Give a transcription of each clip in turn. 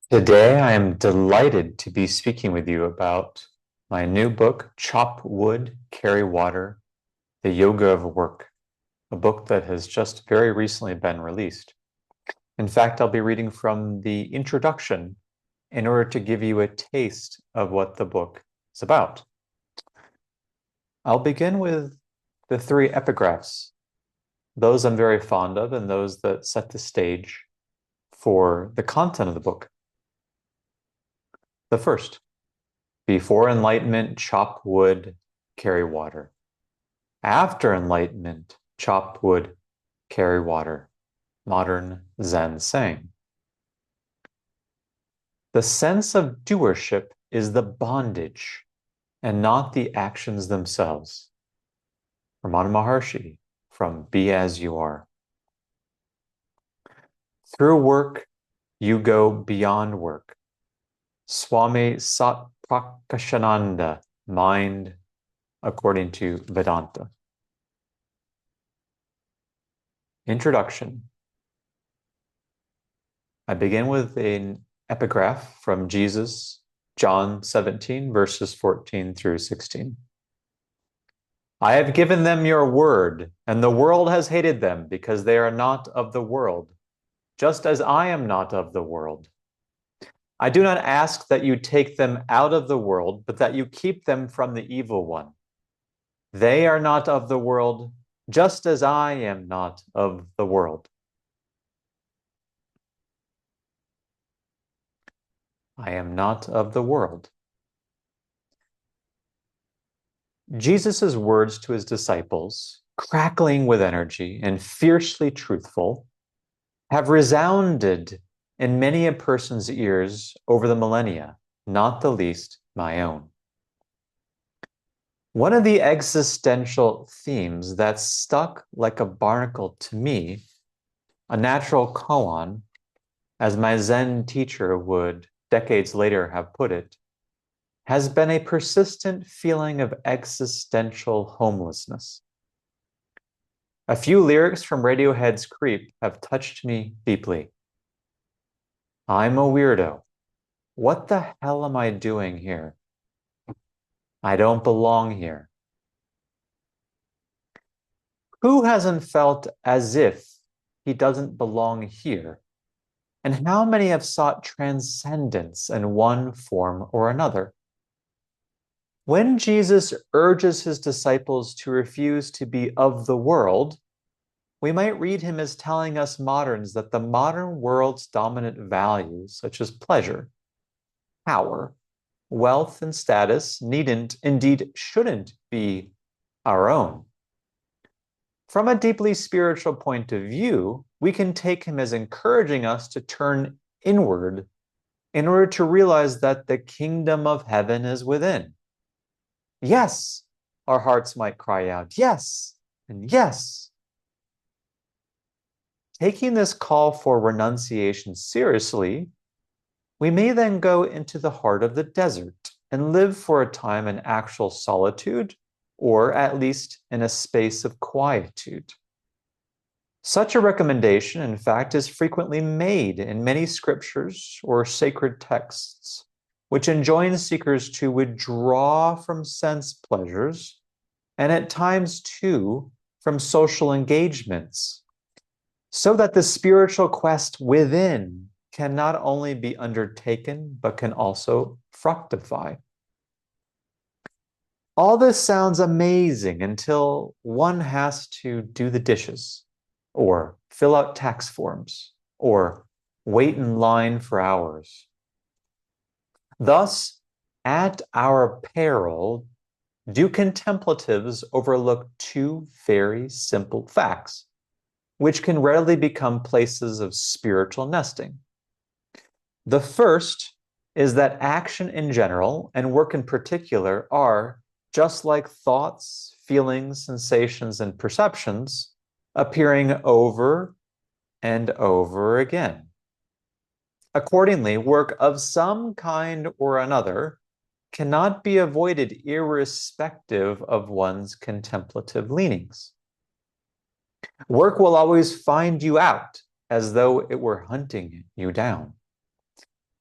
Today, I am delighted to be speaking with you about my new book, Chop Wood, Carry Water, The Yoga of Work, a book that has just very recently been released. In fact, I'll be reading from the introduction in order to give you a taste of what the book is about. I'll begin with the three epigraphs, those I'm very fond of and those that set the stage for the content of the book. The first: before enlightenment, chop wood, carry water. After enlightenment, chop wood, carry water. Modern Zen saying. The sense of doership is the bondage and not the actions themselves. Ramana Maharshi from Be As You Are. Through work, you go beyond work. Swami Satprakashananda, mind according to Vedanta. Introduction. I begin with an epigraph from Jesus, John 17, verses 14 through 16. I have given them your word, and the world has hated them because they are not of the world, just as I am not of the world. I do not ask that you take them out of the world, but that you keep them from the evil one. They are not of the world, just as I am not of the world. I am not of the world. Jesus' words to his disciples, crackling with energy and fiercely truthful, have resounded in many a person's ears over the millennia, not the least my own. One of the existential themes that stuck like a barnacle to me, a natural koan, as my Zen teacher would decades later have put it, has been a persistent feeling of existential homelessness. A few lyrics from Radiohead's Creep have touched me deeply. I'm a weirdo. What the hell am I doing here? I don't belong here. Who hasn't felt as if he doesn't belong here? And how many have sought transcendence in one form or another? When Jesus urges his disciples to refuse to be of the world, we might read him as telling us moderns that the modern world's dominant values, such as pleasure, power, wealth, and status, needn't, indeed shouldn't be our own. From a deeply spiritual point of view, we can take him as encouraging us to turn inward in order to realize that the kingdom of heaven is within. Yes, our hearts might cry out, yes, and yes. Taking this call for renunciation seriously, we may then go into the heart of the desert and live for a time in actual solitude, or at least in a space of quietude. Such a recommendation, in fact, is frequently made in many scriptures or sacred texts, which enjoin seekers to withdraw from sense pleasures and at times, too, from social engagements, so that the spiritual quest within can not only be undertaken, but can also fructify. All this sounds amazing until one has to do the dishes, or fill out tax forms, or wait in line for hours. Thus, at our peril, do contemplatives overlook two very simple facts, which can readily become places of spiritual nesting. The first is that action in general and work in particular are, just like thoughts, feelings, sensations, and perceptions, appearing over and over again. Accordingly, work of some kind or another cannot be avoided irrespective of one's contemplative leanings. Work will always find you out as though it were hunting you down.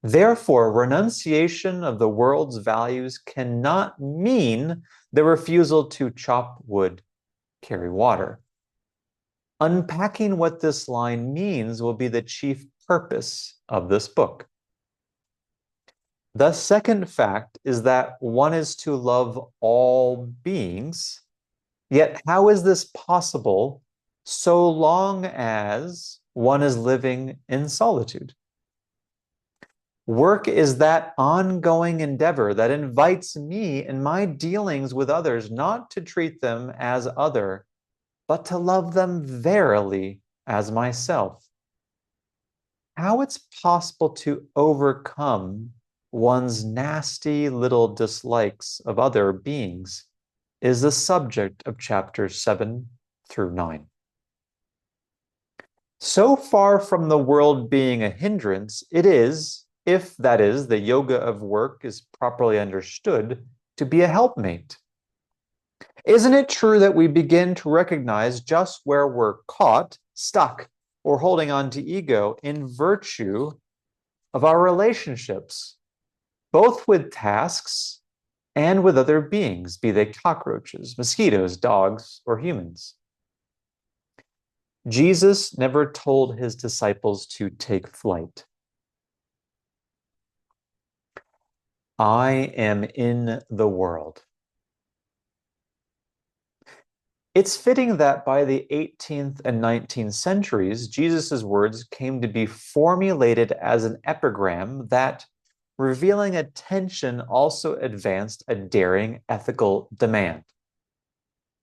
Therefore, renunciation of the world's values cannot mean the refusal to chop wood, carry water. Unpacking what this line means will be the chief purpose of this book. The second fact is that one is to love all beings, yet how is this possible so long as one is living in solitude? Work is that ongoing endeavor that invites me in my dealings with others not to treat them as other, but to love them verily as myself. How it's possible to overcome one's nasty little dislikes of other beings is the subject of chapters 7 through 9. So far from the world being a hindrance, it is, if that is, the yoga of work is properly understood, to be a helpmate. Isn't it true that we begin to recognize just where we're caught, stuck, or holding on to ego in virtue of our relationships, both with tasks and with other beings, be they cockroaches, mosquitoes, dogs, or humans? Jesus never told his disciples to take flight. I am in the world. It's fitting that by the 18th and 19th centuries, Jesus' words came to be formulated as an epigram that, revealing a tension, also advanced a daring ethical demand.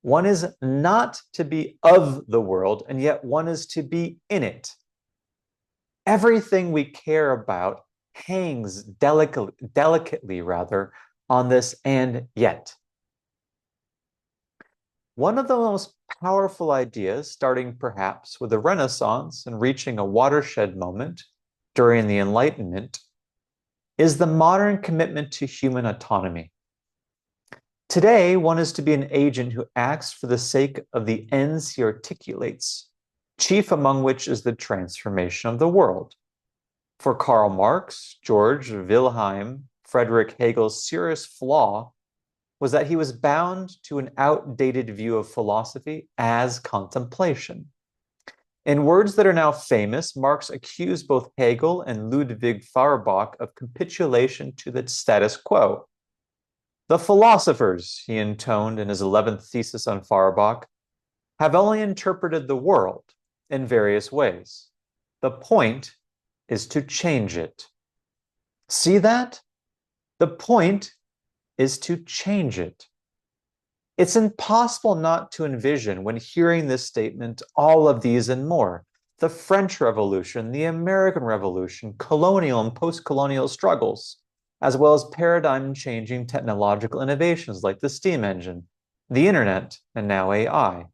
One is not to be of the world, and yet one is to be in it. Everything we care about hangs delicately on this and yet. One of the most powerful ideas, starting perhaps with the Renaissance and reaching a watershed moment during the Enlightenment, is the modern commitment to human autonomy. Today, one is to be an agent who acts for the sake of the ends he articulates, chief among which is the transformation of the world. For Karl Marx, George Wilhelm Friedrich Hegel's serious flaw was that he was bound to an outdated view of philosophy as contemplation. In words that are now famous, Marx accused both Hegel and Ludwig Feuerbach of capitulation to the status quo. The philosophers, he intoned in his 11th thesis on Feuerbach, have only interpreted the world in various ways. The point is to change it. See that? The point is to change it. It's impossible not to envision, when hearing this statement, all of these and more. The French Revolution, the American Revolution, colonial and post-colonial struggles, as well as paradigm-changing technological innovations like the steam engine, the internet, and now AI.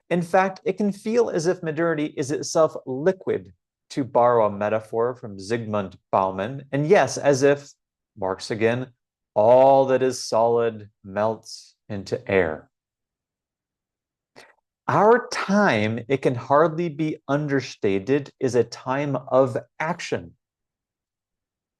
In fact, it can feel as if modernity is itself liquid, to borrow a metaphor from Zygmunt Bauman, and yes, as if, Marx again, all that is solid melts into air. Our time, it can hardly be understated, is a time of action.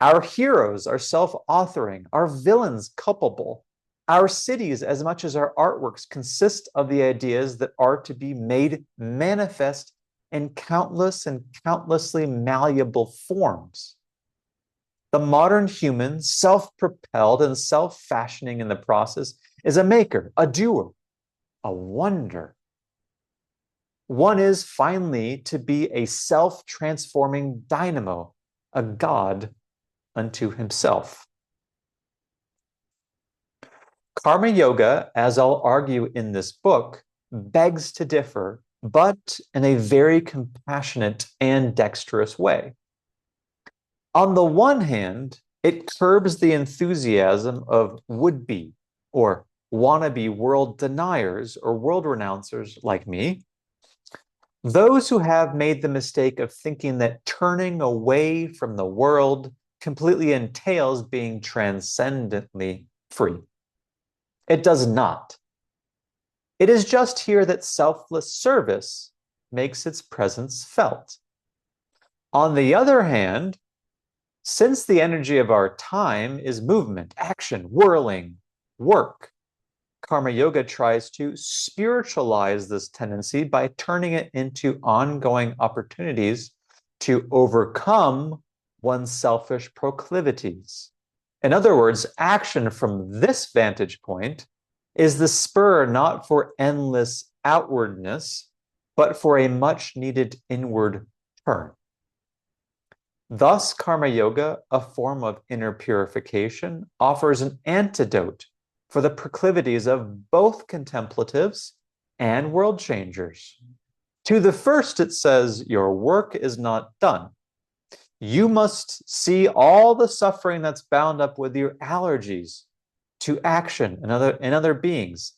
Our heroes are self-authoring, our villains culpable. Our cities, as much as our artworks, consist of the ideas that are to be made manifest in countless and countlessly malleable forms. The modern human, self-propelled and self-fashioning in the process, is a maker, a doer, a wonder. One is finally to be a self-transforming dynamo, a god unto himself. Karma Yoga, as I'll argue in this book, begs to differ, but in a very compassionate and dexterous way. On the one hand, it curbs the enthusiasm of would-be or wannabe world deniers or world renouncers like me, those who have made the mistake of thinking that turning away from the world completely entails being transcendently free. It does not. It is just here that selfless service makes its presence felt. On the other hand, Since the energy of our time is movement, action, whirling, work, Karma Yoga tries to spiritualize this tendency by turning it into ongoing opportunities to overcome one's selfish proclivities. In other words, action from this vantage point is the spur not for endless outwardness, but for a much needed inward turn. Thus, Karma Yoga, a form of inner purification, offers an antidote for the proclivities of both contemplatives and world changers. To the first, it says, your work is not done. You must see all the suffering that's bound up with your allergies to action and other beings.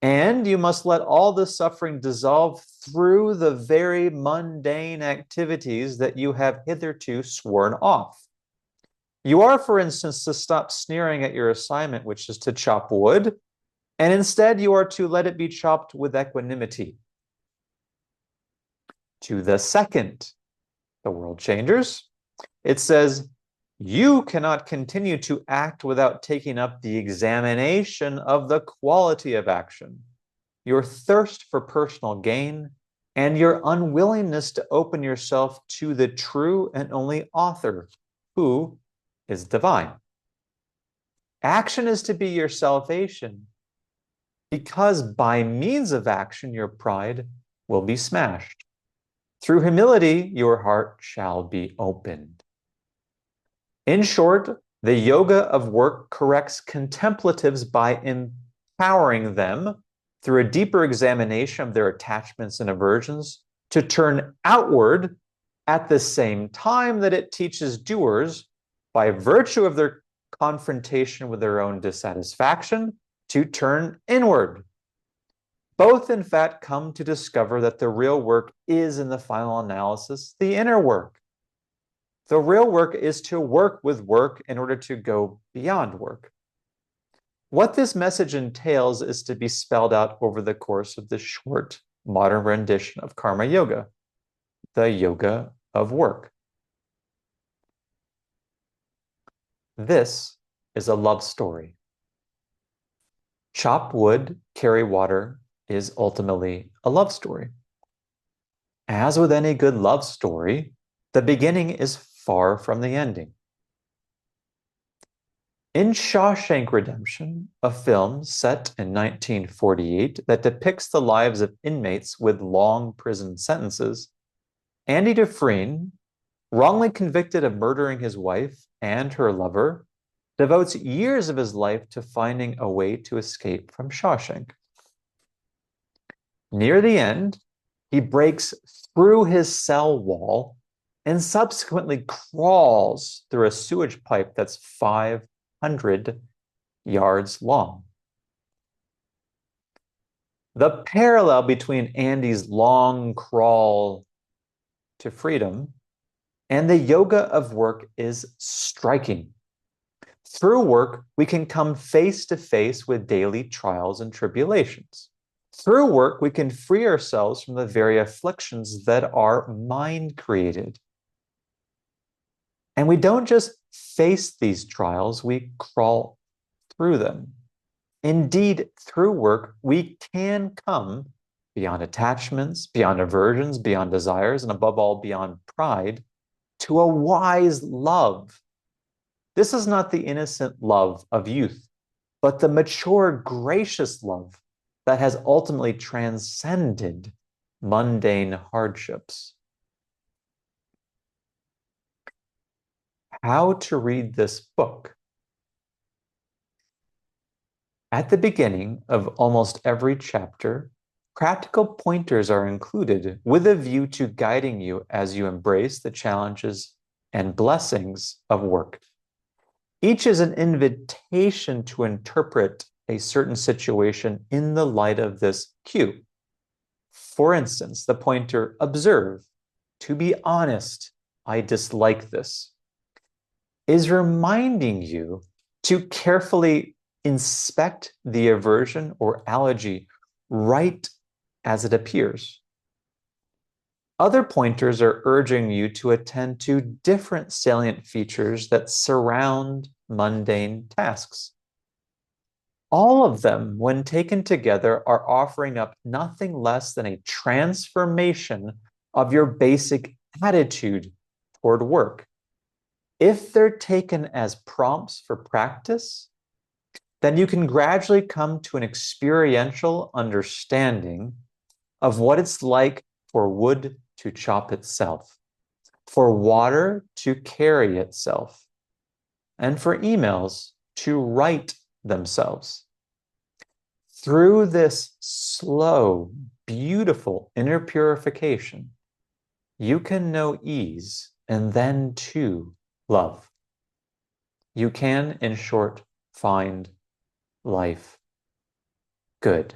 And you must let all the suffering dissolve through the very mundane activities that you have hitherto sworn off. You are, for instance, to stop sneering at your assignment, which is to chop wood, and instead you are to let it be chopped with equanimity. To the second, the world changers, it says, you cannot continue to act without taking up the examination of the quality of action, your thirst for personal gain, and your unwillingness to open yourself to the true and only author, who is divine. Action is to be your salvation, because by means of action, your pride will be smashed. Through humility, your heart shall be opened. In short, the yoga of work corrects contemplatives by empowering them through a deeper examination of their attachments and aversions to turn outward at the same time that it teaches doers, by virtue of their confrontation with their own dissatisfaction, to turn inward. Both, in fact, come to discover that the real work is, in the final analysis, the inner work. The real work is to work with work in order to go beyond work. What this message entails is to be spelled out over the course of this short modern rendition of Karma Yoga, the yoga of work. This is a love story. Chop wood, carry water is ultimately a love story. As with any good love story, the beginning is far from the ending. In Shawshank Redemption, a film set in 1948 that depicts the lives of inmates with long prison sentences, Andy Dufresne, wrongly convicted of murdering his wife and her lover, devotes years of his life to finding a way to escape from Shawshank. Near the end, he breaks through his cell wall and subsequently crawls through a sewage pipe that's 500 yards long. The parallel between Andy's long crawl to freedom and the yoga of work is striking. Through work, we can come face to face with daily trials and tribulations. Through work, we can free ourselves from the very afflictions that are mind-created. And we don't just face these trials, we crawl through them. Indeed, through work, we can come beyond attachments, beyond aversions, beyond desires, and above all, beyond pride, to a wise love. This is not the innocent love of youth, but the mature, gracious love that has ultimately transcended mundane hardships. How to read this book? At the beginning of almost every chapter, practical pointers are included with a view to guiding you as you embrace the challenges and blessings of work. Each is an invitation to interpret a certain situation in the light of this cue. For instance, the pointer observe, to be honest, I dislike this, is reminding you to carefully inspect the aversion or allergy right as it appears. Other pointers are urging you to attend to different salient features that surround mundane tasks. All of them, when taken together, are offering up nothing less than a transformation of your basic attitude toward work. If they're taken as prompts for practice, then you can gradually come to an experiential understanding of what it's like for wood to chop itself, for water to carry itself, and for emails to write themselves. Through this slow, beautiful inner purification, you can know ease and then too love. You can, in short, find life good.